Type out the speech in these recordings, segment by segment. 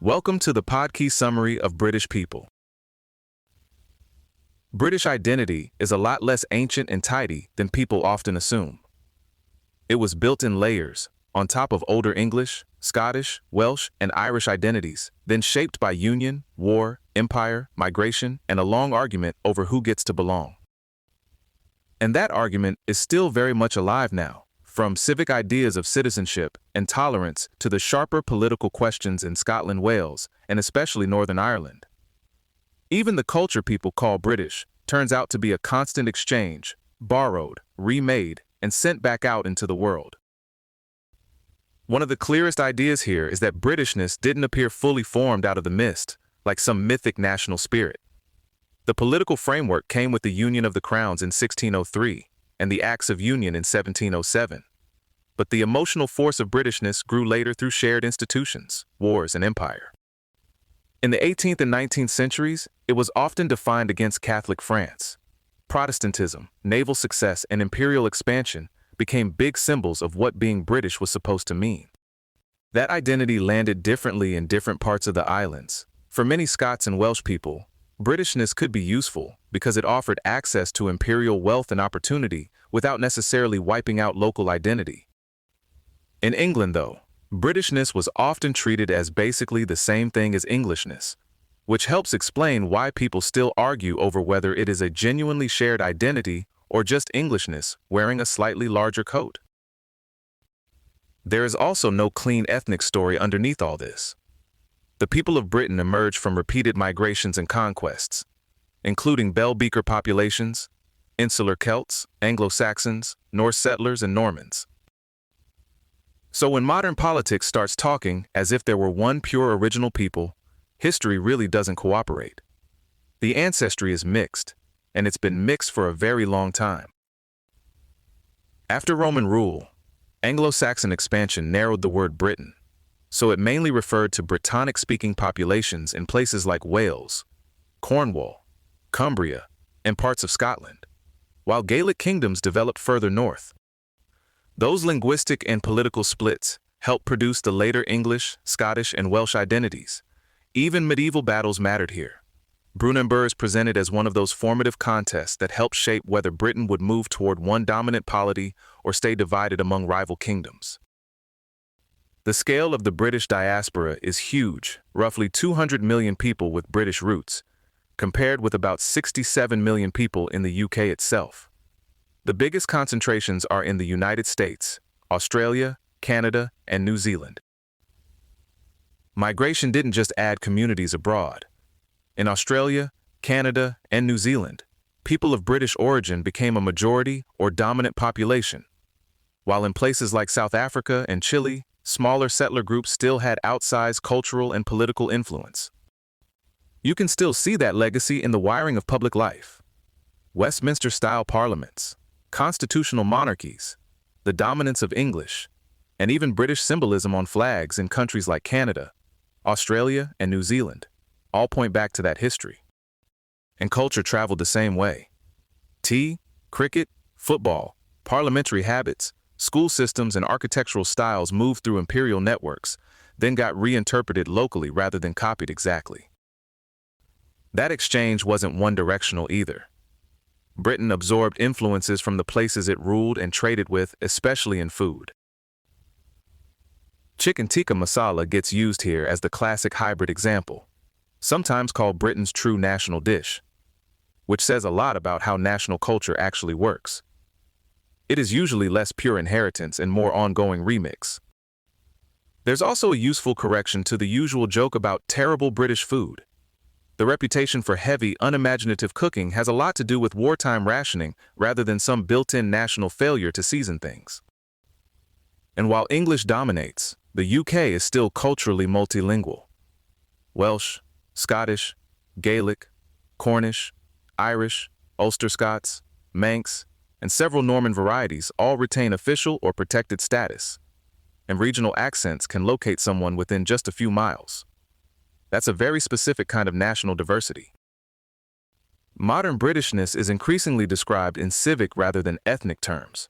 Welcome to the Podkey Summary of British People. British identity is a lot less ancient and tidy than people often assume. It was built in layers, on top of older English, Scottish, Welsh, and Irish identities, then shaped by union, war, empire, migration, and a long argument over who gets to belong. And that argument is still very much alive now, from civic ideas of citizenship and tolerance to the sharper political questions in Scotland, Wales, and especially Northern Ireland. Even the culture people call British turns out to be a constant exchange, borrowed, remade, and sent back out into the world. One of the clearest ideas here is that Britishness didn't appear fully formed out of the mist, like some mythic national spirit. The political framework came with the Union of the Crowns in 1603 and the Acts of Union in 1707. But the emotional force of Britishness grew later through shared institutions, wars, and empire. In the 18th and 19th centuries, it was often defined against Catholic France. Protestantism, naval success, and imperial expansion became big symbols of what being British was supposed to mean. That identity landed differently in different parts of the islands. For many Scots and Welsh people, Britishness could be useful because it offered access to imperial wealth and opportunity without necessarily wiping out local identity. In England, though, Britishness was often treated as basically the same thing as Englishness, which helps explain why people still argue over whether it is a genuinely shared identity or just Englishness wearing a slightly larger coat. There is also no clean ethnic story underneath all this. The people of Britain emerged from repeated migrations and conquests, including bell-beaker populations, insular Celts, Anglo-Saxons, Norse settlers, and Normans. So when modern politics starts talking as if there were one pure original people, history really doesn't cooperate. The ancestry is mixed, and it's been mixed for a very long time. After Roman rule, Anglo-Saxon expansion narrowed the word Britain, so it mainly referred to Brittonic-speaking populations in places like Wales, Cornwall, Cumbria, and parts of Scotland, while Gaelic kingdoms developed further north. Those linguistic and political splits helped produce the later English, Scottish, and Welsh identities. Even medieval battles mattered here. Brunanburh is presented as one of those formative contests that helped shape whether Britain would move toward one dominant polity or stay divided among rival kingdoms. The scale of the British diaspora is huge, roughly 200 million people with British roots, compared with about 67 million people in the UK itself. The biggest concentrations are in the United States, Australia, Canada, and New Zealand. Migration didn't just add communities abroad. In Australia, Canada, and New Zealand, people of British origin became a majority or dominant population, while in places like South Africa and Chile, smaller settler groups still had outsized cultural and political influence. You can still see that legacy in the wiring of public life. Westminster-style parliaments, constitutional monarchies, the dominance of English, and even British symbolism on flags in countries like Canada, Australia, and New Zealand all point back to that history. And culture traveled the same way. Tea, cricket, football, parliamentary habits, school systems, and architectural styles moved through imperial networks, then got reinterpreted locally rather than copied exactly. That exchange wasn't one-directional either. Britain absorbed influences from the places it ruled and traded with, especially in food. Chicken tikka masala gets used here as the classic hybrid example, sometimes called Britain's true national dish, which says a lot about how national culture actually works. It is usually less pure inheritance and more ongoing remix. There's also a useful correction to the usual joke about terrible British food. The reputation for heavy, unimaginative cooking has a lot to do with wartime rationing rather than some built-in national failure to season things. And while English dominates, the UK is still culturally multilingual. Welsh, Scottish, Gaelic, Cornish, Irish, Ulster Scots, Manx, and several Norman varieties all retain official or protected status, and regional accents can locate someone within just a few miles. That's a very specific kind of national diversity. Modern Britishness is increasingly described in civic rather than ethnic terms.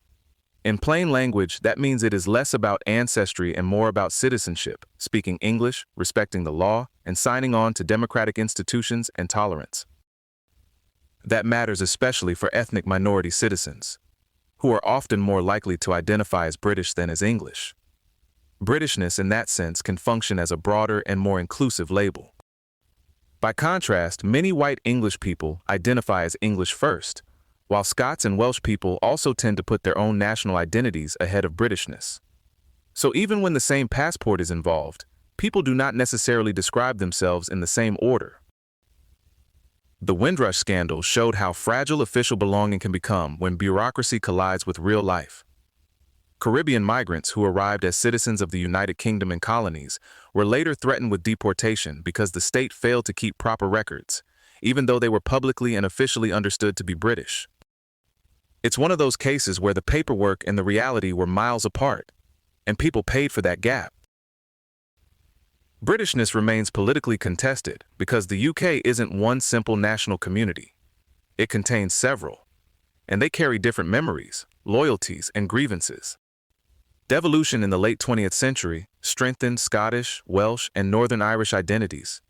In plain language, that means it is less about ancestry and more about citizenship, speaking English, respecting the law, and signing on to democratic institutions and tolerance. That matters especially for ethnic minority citizens, who are often more likely to identify as British than as English. Britishness, in that sense, can function as a broader and more inclusive label. By contrast, many white English people identify as English first, while Scots and Welsh people also tend to put their own national identities ahead of Britishness. So even when the same passport is involved, people do not necessarily describe themselves in the same order. The Windrush scandal showed how fragile official belonging can become when bureaucracy collides with real life. Caribbean migrants who arrived as citizens of the United Kingdom and colonies were later threatened with deportation because the state failed to keep proper records, even though they were publicly and officially understood to be British. It's one of those cases where the paperwork and the reality were miles apart, and people paid for that gap. Britishness remains politically contested because the UK isn't one simple national community. It contains several, and they carry different memories, loyalties, and grievances. Devolution in the late 20th century strengthened Scottish, Welsh, and Northern Irish identities,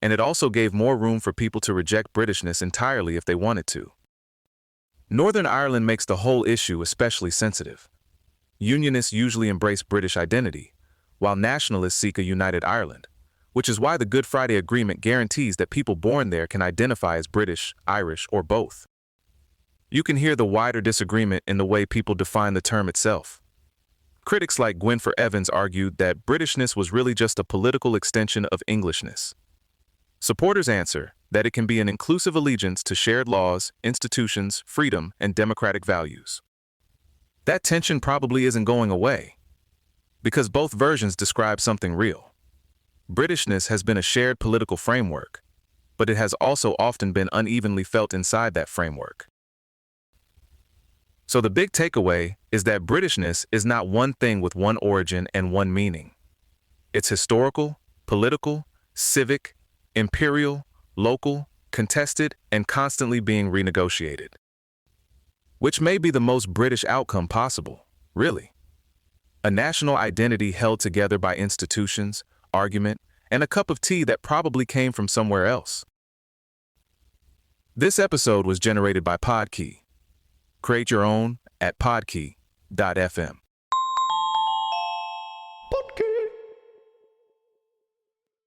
and it also gave more room for people to reject Britishness entirely if they wanted to. Northern Ireland makes the whole issue especially sensitive. Unionists usually embrace British identity, while nationalists seek a united Ireland, which is why the Good Friday Agreement guarantees that people born there can identify as British, Irish, or both. You can hear the wider disagreement in the way people define the term itself. Critics like Gwynfor Evans argued that Britishness was really just a political extension of Englishness. Supporters answer that it can be an inclusive allegiance to shared laws, institutions, freedom, and democratic values. That tension probably isn't going away, because both versions describe something real. Britishness has been a shared political framework, but it has also often been unevenly felt inside that framework. So the big takeaway is that Britishness is not one thing with one origin and one meaning. It's historical, political, civic, imperial, local, contested, and constantly being renegotiated. Which may be the most British outcome possible, really. A national identity held together by institutions, argument, and a cup of tea that probably came from somewhere else. This episode was generated by Podkey. Create your own at podkey.fm.